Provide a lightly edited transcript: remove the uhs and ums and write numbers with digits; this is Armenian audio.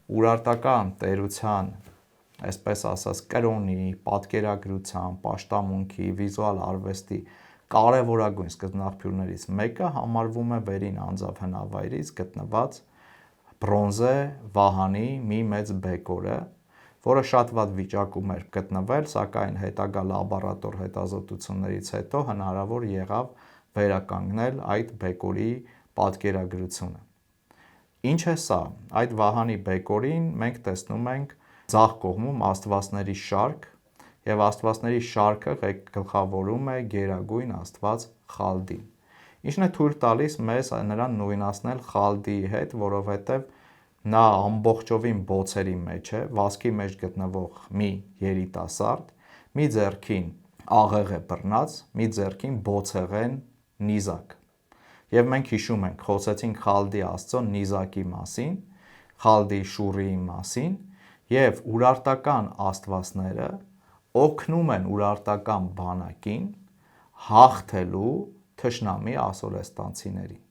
Ուրարտական տերության, այսպես ասած, կրոնի, պատկերագրության, պաշտամունքի, վիզուալ արվեստի կարևորագույն սկզբնաղբյուրներից մեկը համարվում է վերին անձավ հնավայրից գտնված բրոնզե Վահանի մի մեծ բեկորը, որը շատ վատ վիճակում էր գտնվել, սակայն հետագա լաբորատոր հետազոտություններից հետո հնարավոր եղավ վերականգնել այդ բեկորի պատկերագրությունը։ Ինչ է սա։ Այդ Վահանի բեկորին մենք տեսնում ենք ձախ կողմում աստվածների շարք, և աստվածների շարքը գլխավորում է գերագույն աստված Խալդին, ինչն է թույլ տալիս մեզ նրան նույնացնել Խալդիի հետ, որովհետև նա ամբողջովին բոցերի մեջ է, վազքի մեջ գտնվող մի երիտասարդ, մի ձեռքին աղեղ է բռնած, մի ձեռքին բոցեղեն նիզակ։ Եվ մենք հիշում ենք, խոսեցինք Խալդի աստծո նիզակի մասին, Խալդի շուրիի մասին, և ուրարտական աստվածները օգնում են ուրարտական բանակին հաղթելու թշնամի ասորեստանցիներին։